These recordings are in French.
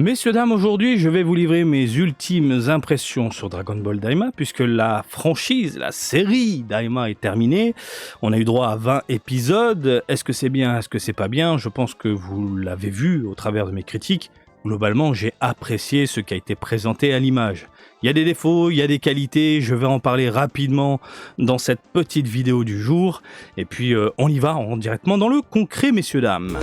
Messieurs, dames, aujourd'hui, je vais vous livrer mes ultimes impressions sur Dragon Ball Daima, puisque la franchise, la série Daima est terminée. On a eu droit à 20 épisodes. Est-ce que c'est bien, est-ce que c'est pas bien? Je pense que vous l'avez vu au travers de mes critiques. Globalement, j'ai apprécié ce qui a été présenté à l'image. Il y a des défauts, il y a des qualités, je vais en parler rapidement dans cette petite vidéo du jour. Et puis, on y va directement dans le concret, messieurs, dames.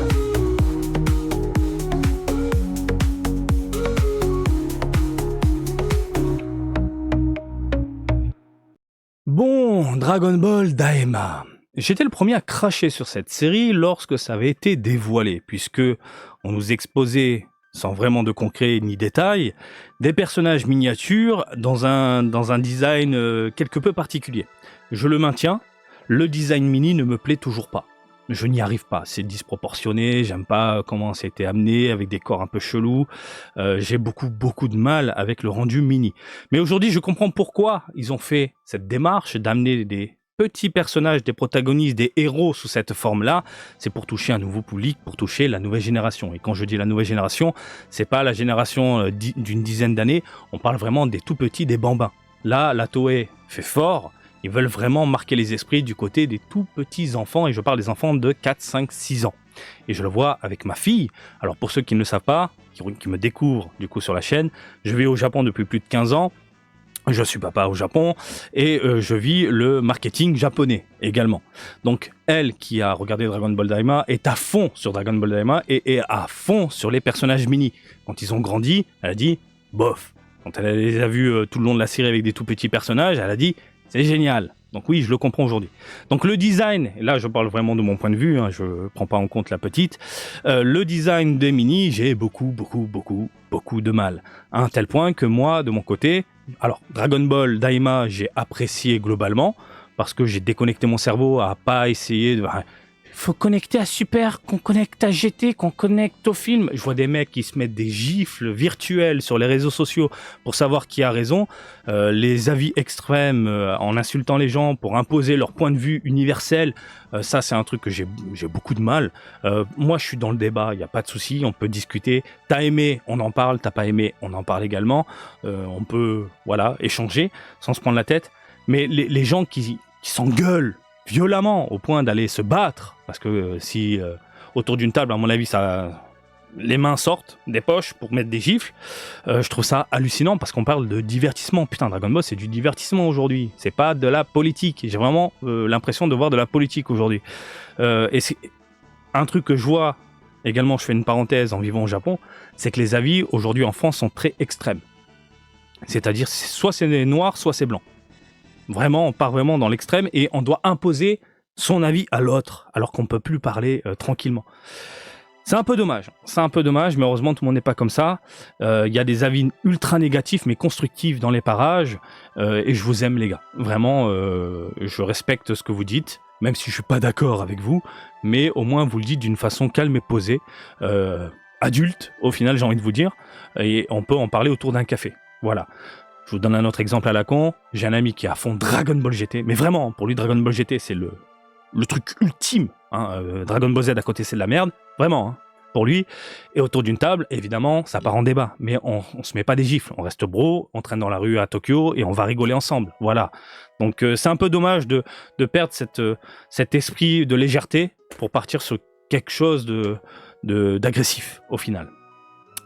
Bon, Dragon Ball Daima. J'étais le premier à cracher sur cette série lorsque ça avait été dévoilé, puisque on nous exposait, sans vraiment de concret ni détails, des personnages miniatures dans un design quelque peu particulier. Je le maintiens, le design mini ne me plaît toujours pas. Je n'y arrive pas, c'est disproportionné, j'aime pas comment ça a été amené, avec des corps un peu chelous, j'ai beaucoup de mal avec le rendu mini. Mais aujourd'hui, je comprends pourquoi ils ont fait cette démarche d'amener des petits personnages, des protagonistes, des héros sous cette forme-là. C'est pour toucher un nouveau public, pour toucher la nouvelle génération. Et quand je dis la nouvelle génération, c'est pas la génération d'une dizaine d'années, on parle vraiment des tout petits, des bambins. Là, la Toei fait fort, ils veulent vraiment marquer les esprits du côté des tout petits enfants, et je parle des enfants de 4, 5, 6 ans. Et je le vois avec ma fille. Alors pour ceux qui ne le savent pas, qui me découvrent du coup sur la chaîne, je vis au Japon depuis plus de 15 ans, je suis papa au Japon, et je vis le marketing japonais également. Donc elle qui a regardé Dragon Ball Daima est à fond sur Dragon Ball Daima et à fond sur les personnages mini. Quand ils ont grandi, elle a dit bof. Quand elle les a vus tout le long de la série avec des tout petits personnages, elle a dit c'est génial. Donc oui, je le comprends aujourd'hui. Donc le design, et là je parle vraiment de mon point de vue, je ne prends pas en compte la petite, le design des mini, j'ai beaucoup de mal. À un tel point que moi, de mon côté, alors Dragon Ball Daima, j'ai apprécié globalement, parce que j'ai déconnecté mon cerveau à pas essayer de... Faut connecter à Super, qu'on connecte à GT, qu'on connecte au film. Je vois des mecs qui se mettent des gifles virtuelles sur les réseaux sociaux pour savoir qui a raison. Les avis extrêmes en insultant les gens pour imposer leur point de vue universel. Ça, c'est un truc que j'ai beaucoup de mal. Moi, je suis dans le débat, il n'y a pas de souci, on peut discuter. T'as aimé, on en parle. T'as pas aimé, on en parle également. On peut, voilà, échanger sans se prendre la tête. Mais les gens qui s'engueulent violemment au point d'aller se battre, parce que si autour d'une table, à mon avis, les mains sortent des poches pour mettre des gifles, je trouve ça hallucinant parce qu'on parle de divertissement. Putain, Dragon Ball, c'est du divertissement aujourd'hui, c'est pas de la politique. J'ai vraiment l'impression de voir de la politique aujourd'hui. Et c'est un truc que je vois également, je fais une parenthèse en vivant au Japon, c'est que les avis aujourd'hui en France sont très extrêmes. C'est-à-dire, soit c'est noir, soit c'est blanc. Vraiment, on part vraiment dans l'extrême et on doit imposer son avis à l'autre, alors qu'on ne peut plus parler tranquillement. C'est un peu dommage, mais heureusement tout le monde n'est pas comme ça. Il y a des avis ultra négatifs mais constructifs dans les parages, et je vous aime les gars. Vraiment, je respecte ce que vous dites, même si je suis pas d'accord avec vous, mais au moins vous le dites d'une façon calme et posée, adulte au final j'ai envie de vous dire, et on peut en parler autour d'un café. Voilà. Je vous donne un autre exemple à la con. J'ai un ami qui est à fond Dragon Ball GT. Mais vraiment, pour lui, Dragon Ball GT, c'est le truc ultime. Dragon Ball Z à côté, c'est de la merde. Vraiment, pour lui. Et autour d'une table, évidemment, ça part en débat. Mais on se met pas des gifles. On reste bro, on traîne dans la rue à Tokyo et on va rigoler ensemble. Voilà. Donc c'est un peu dommage de perdre cet esprit de légèreté pour partir sur quelque chose d'agressif au final.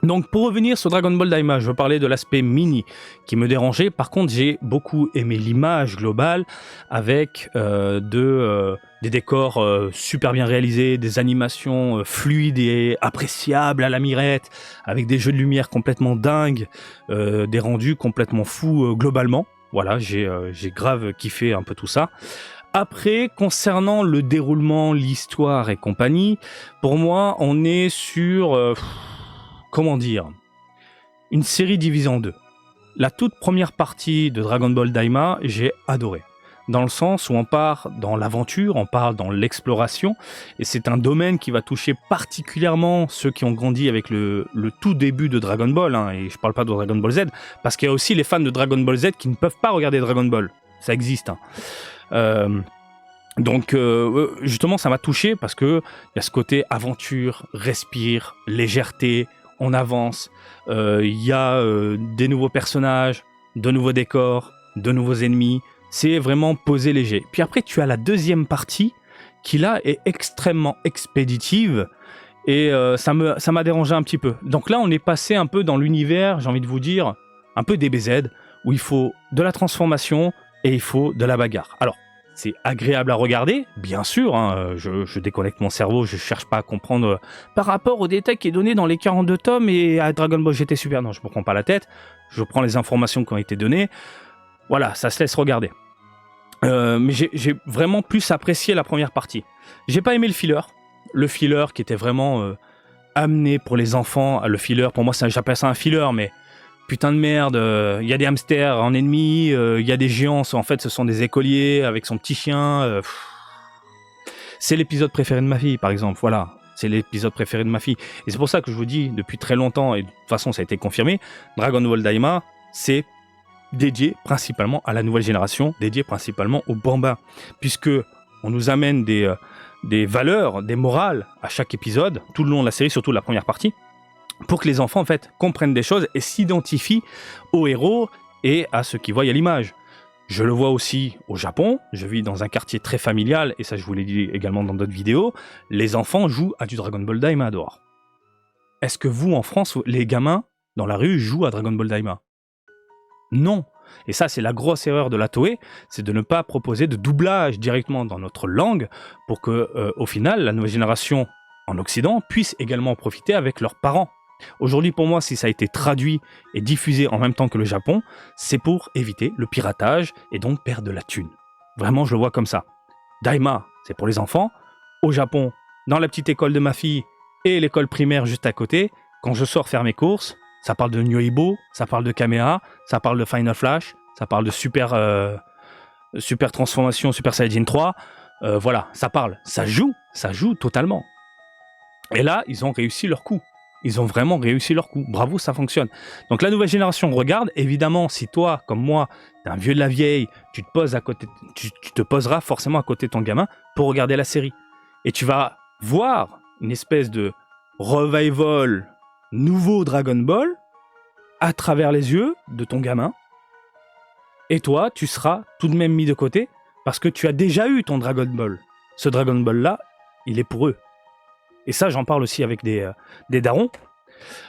Donc pour revenir sur Dragon Ball Daima, je veux parler de l'aspect mini qui me dérangeait. Par contre, j'ai beaucoup aimé l'image globale avec des décors super bien réalisés, des animations fluides et appréciables à la mirette, avec des jeux de lumière complètement dingues, des rendus complètement fous globalement. Voilà, j'ai grave kiffé un peu tout ça. Après, concernant le déroulement, l'histoire et compagnie, pour moi, on est sur... comment dire, une série divisée en deux. La toute première partie de Dragon Ball Daima, j'ai adoré. Dans le sens où on part dans l'aventure, on part dans l'exploration, et c'est un domaine qui va toucher particulièrement ceux qui ont grandi avec le tout début de Dragon Ball, et je parle pas de Dragon Ball Z, parce qu'il y a aussi les fans de Dragon Ball Z qui ne peuvent pas regarder Dragon Ball. Ça existe. Donc justement ça m'a touché parce que il y a ce côté aventure, respire, légèreté, on avance, il y a des nouveaux personnages, de nouveaux décors, de nouveaux ennemis. C'est vraiment posé léger. Puis après, tu as la deuxième partie qui là est extrêmement expéditive et ça m'a dérangé un petit peu. Donc là, on est passé un peu dans l'univers, j'ai envie de vous dire, un peu DBZ, où il faut de la transformation et il faut de la bagarre. Alors, c'est agréable à regarder, bien sûr, hein, je déconnecte mon cerveau, je cherche pas à comprendre par rapport au détail qui est donné dans les 42 tomes et à Dragon Ball GT Super. Non, je me prends pas la tête, je prends les informations qui ont été données. Voilà, ça se laisse regarder. Mais j'ai vraiment plus apprécié la première partie. J'ai pas aimé le filler. Le filler qui était vraiment amené pour les enfants. Le filler, pour moi, j'appelle ça un filler, mais putain de merde, y a des hamsters en ennemi, y a des géants, en fait ce sont des écoliers avec son petit chien. C'est l'épisode préféré de ma fille, par exemple, voilà. C'est l'épisode préféré de ma fille. Et c'est pour ça que je vous dis, depuis très longtemps, et de toute façon ça a été confirmé, Dragon Ball Daima, c'est dédié principalement à la nouvelle génération, dédié principalement aux bambins. Puisque on nous amène des valeurs, des morales à chaque épisode, tout le long de la série, surtout la première partie, pour que les enfants en fait comprennent des choses et s'identifient aux héros et à ce qu'ils voient à l'image. Je le vois aussi au Japon, je vis dans un quartier très familial, et ça je vous l'ai dit également dans d'autres vidéos, les enfants jouent à du Dragon Ball Daima dehors. Est-ce que vous, en France, les gamins dans la rue jouent à Dragon Ball Daima ? Non. Et ça, c'est la grosse erreur de la Toei, c'est de ne pas proposer de doublage directement dans notre langue pour que, au final, la nouvelle génération en Occident puisse également en profiter avec leurs parents. Aujourd'hui, pour moi, si ça a été traduit et diffusé en même temps que le Japon, c'est pour éviter le piratage et donc perdre de la thune. Vraiment, je le vois comme ça. Daima, c'est pour les enfants. Au Japon, dans la petite école de ma fille et l'école primaire juste à côté, quand je sors faire mes courses, ça parle de Nyoibo, ça parle de Kameha, ça parle de Final Flash, ça parle de Super Transformation, Super Saiyajin 3. Voilà, ça parle. Ça joue totalement. Et là, ils ont réussi leur coup. Ils ont vraiment réussi leur coup. Bravo, ça fonctionne. Donc la nouvelle génération regarde. Évidemment, si toi, comme moi, t'es un vieux de la vieille, tu te poseras forcément à côté de ton gamin pour regarder la série. Et tu vas voir une espèce de revival nouveau Dragon Ball à travers les yeux de ton gamin. Et toi, tu seras tout de même mis de côté parce que tu as déjà eu ton Dragon Ball. Ce Dragon Ball-là, il est pour eux. Et ça, j'en parle aussi avec des darons,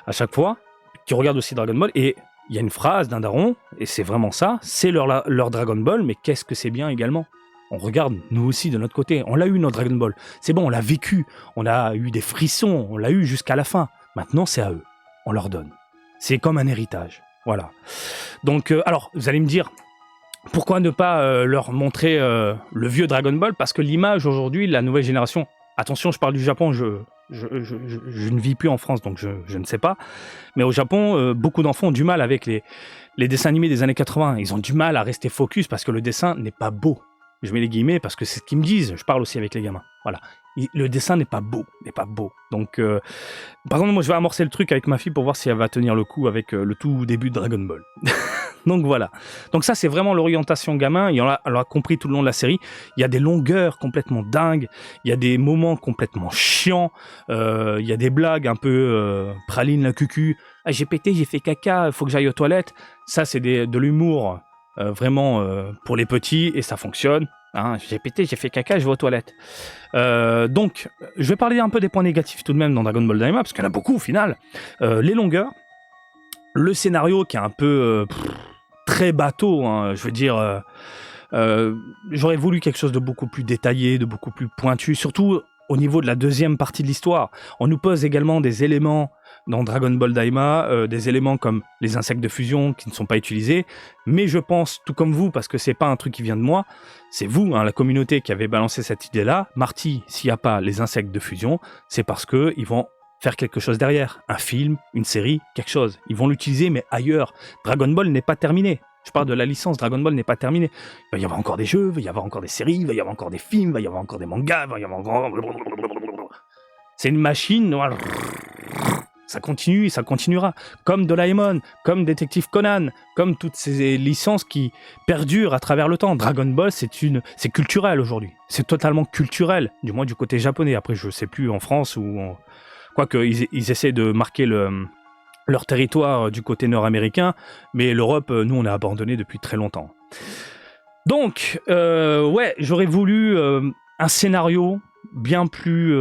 à chaque fois, qui regardent aussi Dragon Ball. Et il y a une phrase d'un daron, et c'est vraiment ça, c'est leur Dragon Ball, mais qu'est-ce que c'est bien également. On regarde, nous aussi, de notre côté. On l'a eu, notre Dragon Ball. C'est bon, on l'a vécu. On a eu des frissons. On l'a eu jusqu'à la fin. Maintenant, c'est à eux. On leur donne. C'est comme un héritage. Voilà. Donc, alors, vous allez me dire, pourquoi ne pas leur montrer le vieux Dragon Ball ? Parce que l'image, aujourd'hui, la nouvelle génération... Attention, je parle du Japon, je ne vis plus en France, donc je ne sais pas. Mais au Japon, beaucoup d'enfants ont du mal avec les dessins animés des années 80. Ils ont du mal à rester focus parce que le dessin n'est pas beau. Je mets les guillemets parce que c'est ce qu'ils me disent. Je parle aussi avec les gamins. Voilà. Le dessin n'est pas beau. Donc, par contre, moi, je vais amorcer le truc avec ma fille pour voir si elle va tenir le coup avec le tout début de Dragon Ball. Donc voilà. Donc ça, c'est vraiment l'orientation gamin. Elle a compris tout le long de la série. Il y a des longueurs complètement dingues. Il y a des moments complètement chiants. Il y a des blagues un peu praline la cucu. Ah, j'ai pété, j'ai fait caca, il faut que j'aille aux toilettes. Ça, c'est de l'humour vraiment pour les petits et ça fonctionne. Hein, j'ai pété, j'ai fait caca, je vais aux toilettes. Donc, je vais parler un peu des points négatifs tout de même dans Dragon Ball Daima, parce qu'il y en a beaucoup au final. Les longueurs, le scénario qui est un peu très bateau, hein, je veux dire, j'aurais voulu quelque chose de beaucoup plus détaillé, de beaucoup plus pointu, surtout au niveau de la deuxième partie de l'histoire. On nous pose également des éléments dans Dragon Ball Daima, des éléments comme les insectes de fusion qui ne sont pas utilisés, mais je pense, tout comme vous, parce que c'est pas un truc qui vient de moi, c'est vous, hein, la communauté qui avez balancé cette idée-là. Marty, s'il n'y a pas les insectes de fusion, c'est parce qu'ils vont faire quelque chose derrière, un film, une série, quelque chose. Ils vont l'utiliser, mais ailleurs. Dragon Ball n'est pas terminé. Je parle de la licence, Dragon Ball n'est pas terminé. Il va y avoir encore des jeux, il va y avoir encore des séries, il va y avoir encore des films, il va y avoir encore des mangas, il va y avoir encore... C'est une machine, ça continue et ça continuera. Comme Doraemon, comme Détective Conan, comme toutes ces licences qui perdurent à travers le temps. Dragon Ball, c'est culturel aujourd'hui. C'est totalement culturel, du moins du côté japonais. Après, je sais plus en France ou... Quoique, ils essaient de marquer leur territoire du côté nord-américain, mais l'Europe, nous, on a abandonné depuis très longtemps. Donc, ouais, j'aurais voulu un scénario bien plus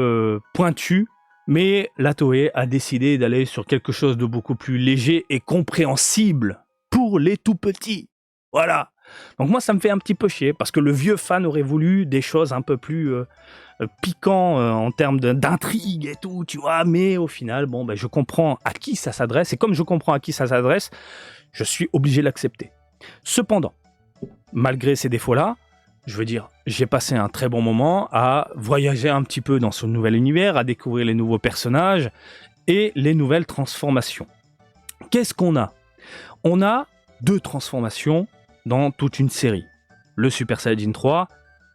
pointu, mais la Toei a décidé d'aller sur quelque chose de beaucoup plus léger et compréhensible pour les tout petits. Voilà. Donc moi, ça me fait un petit peu chier, parce que le vieux fan aurait voulu des choses un peu plus piquants en termes d'intrigue et tout, tu vois, mais au final, bon, ben, je comprends à qui ça s'adresse, et comme je comprends à qui ça s'adresse, je suis obligé de l'accepter. Cependant, malgré ces défauts-là, je veux dire, j'ai passé un très bon moment à voyager un petit peu dans ce nouvel univers, à découvrir les nouveaux personnages et les nouvelles transformations. Qu'est-ce qu'on a ? On a 2 transformations dans toute une série. Le Super Saiyajin 3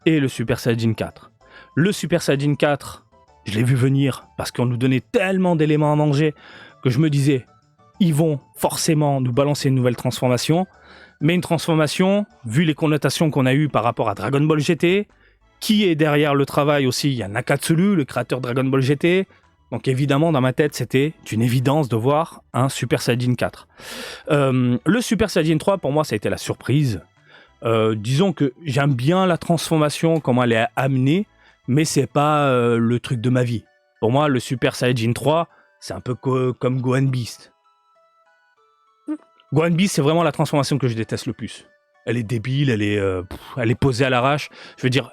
et le Super Saiyajin 4. Le Super Saiyajin 4, je l'ai vu venir parce qu'on nous donnait tellement d'éléments à manger que je me disais, ils vont forcément nous balancer une nouvelle transformation. Mais une transformation, vu les connotations qu'on a eues par rapport à Dragon Ball GT, qui est derrière le travail aussi, il y a Nakatsulu, le créateur de Dragon Ball GT. Donc évidemment, dans ma tête, c'était une évidence de voir un Super Saiyajin 4. Le Super Saiyajin 3, pour moi, ça a été la surprise. Disons que j'aime bien la transformation, comment elle est amenée, mais c'est pas le truc de ma vie. Pour moi, le Super Saiyajin 3, c'est un peu comme Gohan Beast. Gohan Beast, c'est vraiment la transformation que je déteste le plus. Elle est débile, elle est posée à l'arrache. Je veux dire,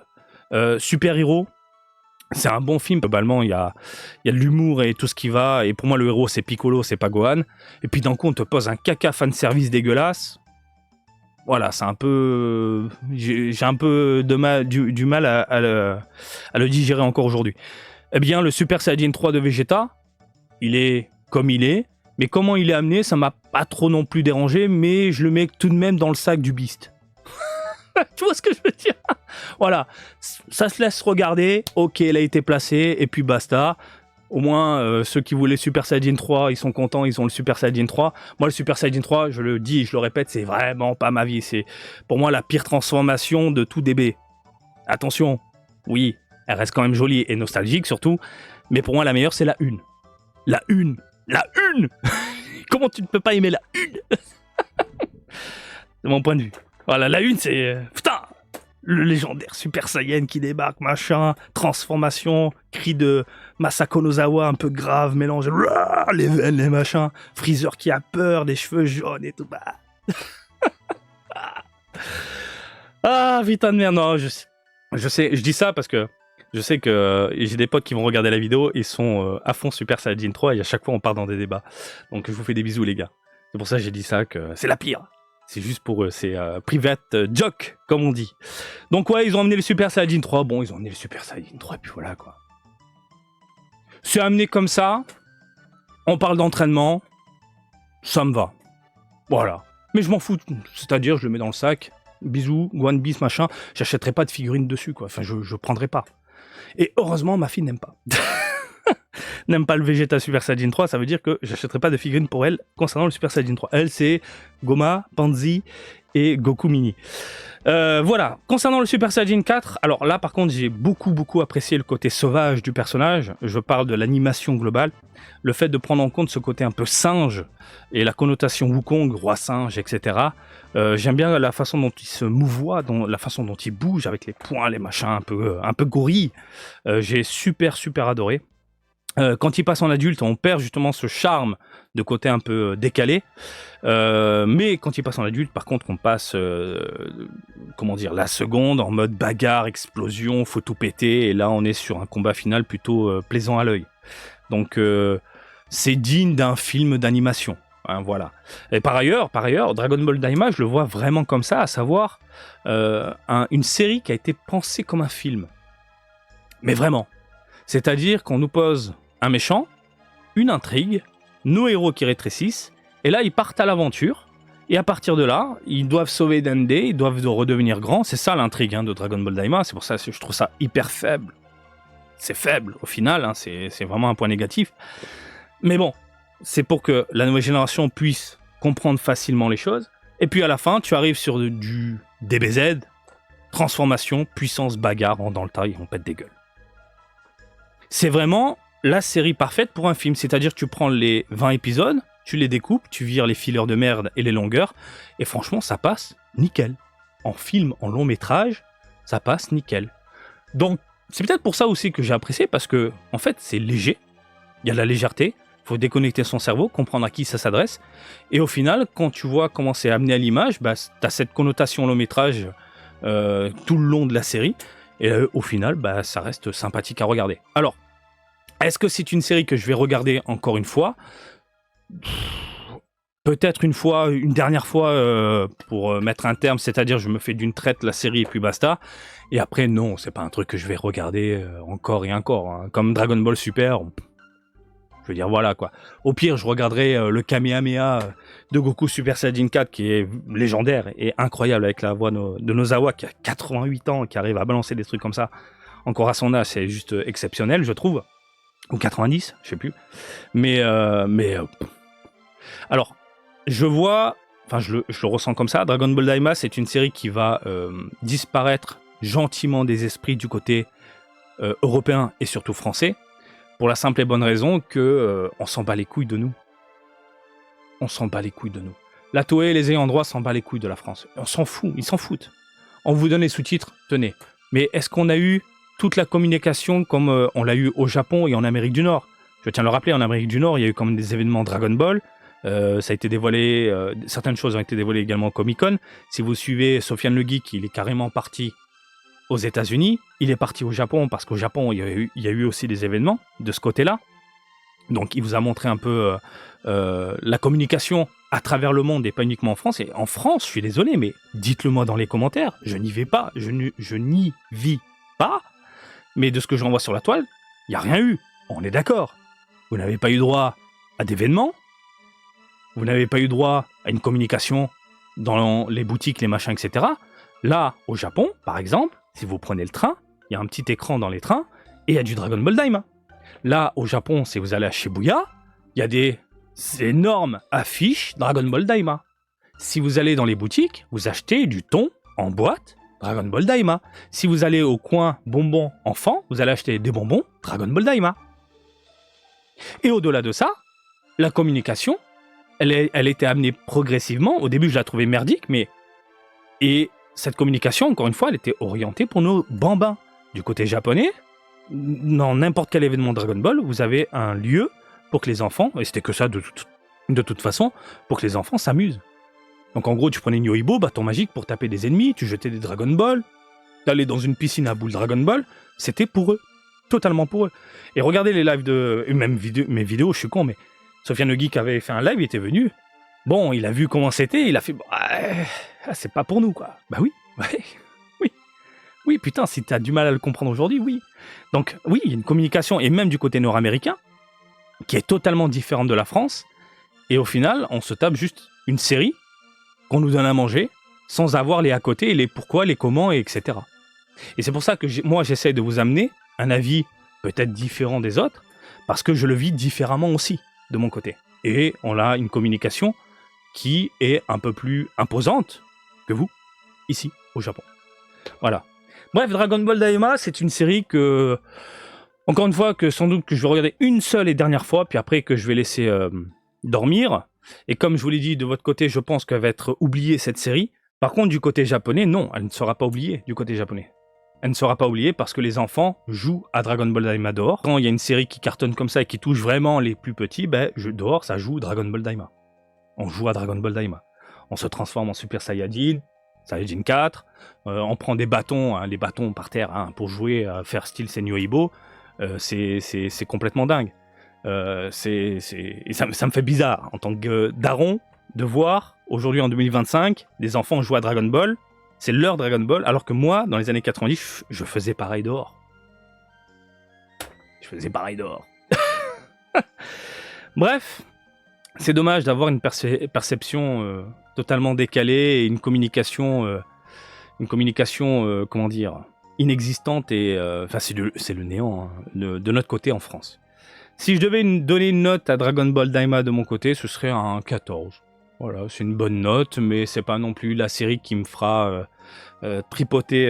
Super Hero, c'est un bon film. Globalement, il y a de l'humour et tout ce qui va. Et pour moi, le héros, c'est Piccolo, c'est pas Gohan. Et puis d'un coup, on te pose un caca fanservice dégueulasse. Voilà, c'est un peu... J'ai un peu du mal à le digérer encore aujourd'hui. Eh bien, le Super Saiyajin 3 de Vegeta, il est comme il est. Mais comment il est amené, ça m'a pas trop non plus dérangé, mais je le mets tout de même dans le sac du Beast. Tu vois ce que je veux dire ? Voilà, ça se laisse regarder, ok, il a été placé, et puis basta. Au moins, ceux qui voulaient Super Saiyajin 3, ils sont contents, ils ont le Super Saiyajin 3. Moi, le Super Saiyajin 3, je le dis, je le répète, c'est vraiment pas ma vie. C'est pour moi la pire transformation de tout DB. Attention, oui, elle reste quand même jolie et nostalgique surtout, mais pour moi, la meilleure, c'est la 1. La 1. La 1. Comment tu ne peux pas aimer la 1? C'est mon point de vue. Voilà, la 1, c'est... putain, le légendaire Super Saiyan qui débarque, machin, transformation, cri de Masako Nozawa un peu grave, mélange, les veines, les machins, Freezer qui a peur, des cheveux jaunes et tout. Bah. Ah, putain de merde, non, je sais, je dis ça parce que je sais que j'ai des potes qui vont regarder la vidéo et sont à fond Super Saiyajin 3 et à chaque fois on part dans des débats. Donc je vous fais des bisous les gars. C'est pour ça que j'ai dit ça, que c'est la pire. C'est juste pour eux, c'est private joke, comme on dit. Donc ouais, ils ont amené le Super Saiyajin 3. Bon, ils ont amené le Super Saiyajin 3 et puis voilà quoi. C'est amené comme ça, on parle d'entraînement, ça me va. Voilà. Mais je m'en fous, c'est-à-dire je le mets dans le sac, bisous, One Piece, machin, j'achèterai pas de figurines dessus quoi, enfin je prendrai pas. Et heureusement, ma fille n'aime pas. N'aime pas le Vegeta Super Saiyajin 3, ça veut dire que j'achèterai pas de figurines pour elle concernant le Super Saiyajin 3. Elle, c'est Goma, Panzi et Goku Mini. Voilà. Concernant le Super Saiyajin 4, alors là, par contre, j'ai beaucoup apprécié le côté sauvage du personnage. Je parle de l'animation globale. Le fait de prendre en compte ce côté un peu singe et la connotation Wukong, roi singe, etc. J'aime bien la façon dont il se mouvoie, la façon dont il bouge avec les poings, les machins un peu gorilles. J'ai super adoré. Quand il passe en adulte, on perd justement ce charme de côté un peu décalé. Mais quand il passe en adulte, par contre, on passe la seconde en mode bagarre, explosion, faut tout péter. Et là, on est sur un combat final plutôt plaisant à l'œil. Donc, c'est digne d'un film d'animation. Hein, voilà. Et par ailleurs, Dragon Ball Daima, je le vois vraiment comme ça, à savoir une série qui a été pensée comme un film. Mais vraiment. C'est-à-dire qu'on nous pose un méchant, une intrigue, nos héros qui rétrécissent, et là ils partent à l'aventure, et à partir de là, ils doivent sauver Dende, ils doivent redevenir grands, c'est ça l'intrigue de Dragon Ball Daima, c'est pour ça que je trouve ça hyper faible. C'est faible au final, c'est vraiment un point négatif. Mais bon, c'est pour que la nouvelle génération puisse comprendre facilement les choses, et puis à la fin, tu arrives sur du DBZ, transformation, puissance, bagarre, dans le tas, on pète des gueules. C'est vraiment la série parfaite pour un film. C'est-à-dire que tu prends les 20 épisodes, tu les découpes, tu vires les fillers de merde et les longueurs, et franchement, ça passe nickel. En film, en long métrage, ça passe nickel. Donc, c'est peut-être pour ça aussi que j'ai apprécié, parce que, en fait, c'est léger, il y a de la légèreté, il faut déconnecter son cerveau, comprendre à qui ça s'adresse, et au final, quand tu vois comment c'est amené à l'image, bah, tu as cette connotation long métrage tout le long de la série, et au final, bah, ça reste sympathique à regarder. Alors, est-ce que c'est une série que je vais regarder encore une fois ? Peut-être une dernière fois pour mettre un terme, c'est-à-dire je me fais d'une traite la série et puis basta. Et après, non, c'est pas un truc que je vais regarder encore et encore. Hein. Comme Dragon Ball Super, je veux dire, voilà quoi. Au pire, je regarderai le Kamehameha de Goku Super Saiyajin 4 qui est légendaire et incroyable avec la voix de Nozawa qui a 88 ans, qui arrive à balancer des trucs comme ça. Encore à son âge, c'est juste exceptionnel, je trouve. Ou 90, je sais plus. Alors, je vois, enfin je le ressens comme ça, Dragon Ball Daima, c'est une série qui va disparaître gentiment des esprits du côté européen et surtout français, pour la simple et bonne raison que on s'en bat les couilles de nous. On s'en bat les couilles de nous. La Toei et les ayants droit s'en bat les couilles de la France. On s'en fout, ils s'en foutent. On vous donne les sous-titres, tenez. Mais est-ce qu'on a eu toute la communication comme on l'a eu au Japon et en Amérique du Nord ? Je tiens à le rappeler, en Amérique du Nord, il y a eu quand même des événements Dragon Ball. Ça a été dévoilé, certaines choses ont été dévoilées également au Comic-Con. Si vous suivez Sofiane Le Geek, il est carrément parti aux États-Unis. Il est parti au Japon parce qu'au Japon, il y a eu aussi des événements de ce côté-là. Donc, il vous a montré un peu la communication à travers le monde et pas uniquement en France. Et en France, je suis désolé, mais dites-le moi dans les commentaires. Je n'y vais pas. Je n'y vis pas. Mais de ce que j'en vois sur la toile, il n'y a rien eu. On est d'accord. Vous n'avez pas eu droit à d'événements. Vous n'avez pas eu droit à une communication dans les boutiques, les machins, etc. Là, au Japon, par exemple, si vous prenez le train, il y a un petit écran dans les trains et il y a du Dragon Ball Daima. Là, au Japon, si vous allez à Shibuya, il y a des énormes affiches Dragon Ball Daima. Si vous allez dans les boutiques, vous achetez du thon en boîte Dragon Ball Daima. Si vous allez au coin bonbons enfants, vous allez acheter des bonbons Dragon Ball Daima. Et au-delà de ça, la communication, elle était amenée progressivement. Au début, je la trouvais merdique, et cette communication, encore une fois, elle était orientée pour nos bambins. Du côté japonais, dans n'importe quel événement Dragon Ball, vous avez un lieu pour que les enfants, et c'était que ça de toute façon, pour que les enfants s'amusent. Donc en gros, tu prenais une Yoibo, bâton magique pour taper des ennemis, tu jetais des Dragon Ball, t'allais dans une piscine à boules Dragon Ball, c'était pour eux. Totalement pour eux. Et regardez les lives mes vidéos, je suis con, mais Sofiane Le Geek avait fait un live, il était venu. Bon, il a vu comment c'était, il a fait c'est pas pour nous, quoi. Bah oui, oui. Oui, putain, si t'as du mal à le comprendre aujourd'hui, oui. Donc, oui, il y a une communication, et même du côté nord-américain, qui est totalement différente de la France. Et au final, on se tape juste une série qu'on nous donne à manger, sans avoir les à côté, les pourquoi, les comment, et etc. Et c'est pour ça que moi, j'essaie de vous amener un avis peut-être différent des autres, parce que je le vis différemment aussi, de mon côté. Et on a une communication qui est un peu plus imposante que vous, ici, au Japon. Voilà. Bref, Dragon Ball Daima, c'est une série que, encore une fois, que sans doute que je vais regarder une seule et dernière fois, puis après que je vais laisser dormir. Et comme je vous l'ai dit, de votre côté, je pense qu'elle va être oubliée, cette série. Par contre, du côté japonais, non, elle ne sera pas oubliée du côté japonais. Elle ne sera pas oubliée parce que les enfants jouent à Dragon Ball Daima dehors. Quand il y a une série qui cartonne comme ça et qui touche vraiment les plus petits, dehors, ça joue Dragon Ball Daima. On joue à Dragon Ball Daima. On se transforme en Super Saiyajin, Saiyajin 4, on prend des bâtons, les bâtons par terre, pour jouer, faire style Senyo-Ibo, c'est complètement dingue. Et ça me fait bizarre, en tant que daron, de voir, aujourd'hui en 2025, des enfants jouer à Dragon Ball, c'est leur Dragon Ball, alors que moi, dans les années 90, je faisais pareil dehors. Bref, c'est dommage d'avoir une perception totalement décalée et une communication, comment dire, inexistante et c'est le néant de notre côté en France. Si je devais donner une note à Dragon Ball Daima de mon côté, ce serait un 14. Voilà, c'est une bonne note, mais c'est pas non plus la série qui me fera tripoter,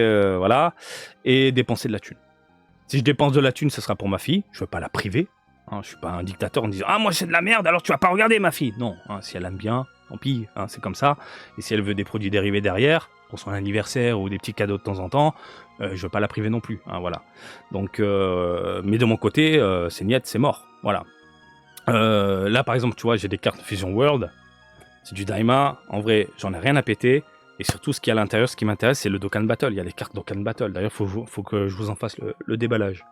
et dépenser de la thune. Si je dépense de la thune, ce sera pour ma fille, je veux pas la priver, Hein, je suis pas un dictateur en disant ah moi c'est de la merde alors tu vas pas regarder ma fille. Non, hein, si elle aime bien, tant pis, hein, c'est comme ça. Et si elle veut des produits dérivés derrière pour son anniversaire ou des petits cadeaux de temps en temps, je veux pas la priver non plus. Hein, voilà. Donc, mais de mon côté, c'est niet, c'est mort. Voilà. Là par exemple, tu vois, j'ai des cartes Fusion World. C'est du Daima. En vrai, j'en ai rien à péter. Et surtout, ce qu'il y a à l'intérieur, ce qui m'intéresse, c'est le Dokkan Battle. Il y a les cartes Dokkan Battle. D'ailleurs, faut que je vous en fasse le déballage.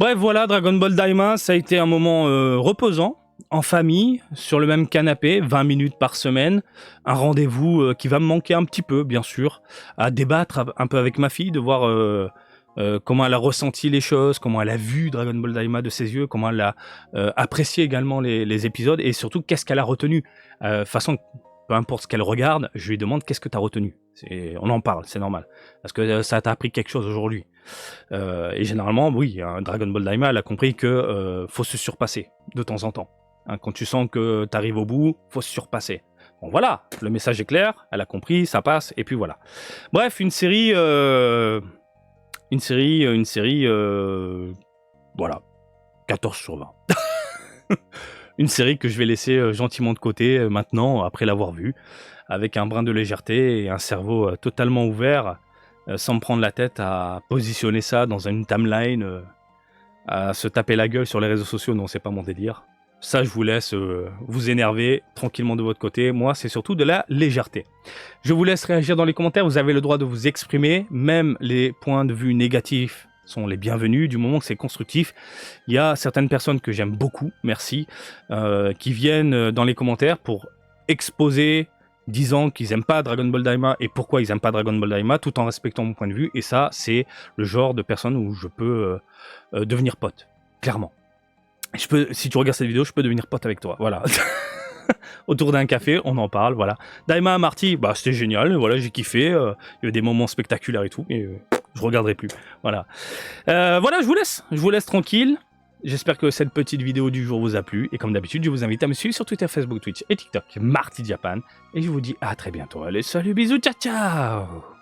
Bref, voilà, Dragon Ball Daima, ça a été un moment reposant, en famille, sur le même canapé, 20 minutes par semaine. Un rendez-vous qui va me manquer un petit peu, bien sûr, à débattre un peu avec ma fille, de voir comment elle a ressenti les choses, comment elle a vu Dragon Ball Daima de ses yeux, comment elle a apprécié également les épisodes, et surtout, qu'est-ce qu'elle a retenu. Façon, peu importe ce qu'elle regarde, je lui demande qu'est-ce que tu as retenu. On en parle, c'est normal. Parce que ça t'a appris quelque chose aujourd'hui. Et généralement, oui, hein, Dragon Ball Daima, elle a compris que faut se surpasser de temps en temps. Hein, quand tu sens que tu arrives au bout, faut se surpasser. Bon voilà, le message est clair, elle a compris, ça passe, et puis voilà. Bref, une série, voilà, 14 sur 20. Une série que je vais laisser gentiment de côté maintenant, après l'avoir vue, avec un brin de légèreté et un cerveau totalement ouvert, sans me prendre la tête à positionner ça dans une timeline, à se taper la gueule sur les réseaux sociaux. Non, c'est pas mon délire. Ça, je vous laisse vous énerver tranquillement de votre côté. Moi, c'est surtout de la légèreté. Je vous laisse réagir dans les commentaires. Vous avez le droit de vous exprimer. Même les points de vue négatifs sont les bienvenus du moment que c'est constructif. Il y a certaines personnes que j'aime beaucoup, merci, qui viennent dans les commentaires pour exposer, disant qu'ils n'aiment pas Dragon Ball Daima et pourquoi ils n'aiment pas Dragon Ball Daima, tout en respectant mon point de vue. Et ça, c'est le genre de personne où je peux devenir pote, clairement. Si tu regardes cette vidéo, je peux devenir pote avec toi, voilà. Autour d'un café, on en parle, voilà. Daima, Marty, bah c'était génial, voilà, j'ai kiffé, il y a eu des moments spectaculaires et tout, mais je regarderai plus, voilà. Voilà, je vous laisse tranquille. J'espère que cette petite vidéo du jour vous a plu, et comme d'habitude, je vous invite à me suivre sur Twitter, Facebook, Twitch et TikTok, Marty Japan, et je vous dis à très bientôt. Allez, salut, bisous, ciao, ciao!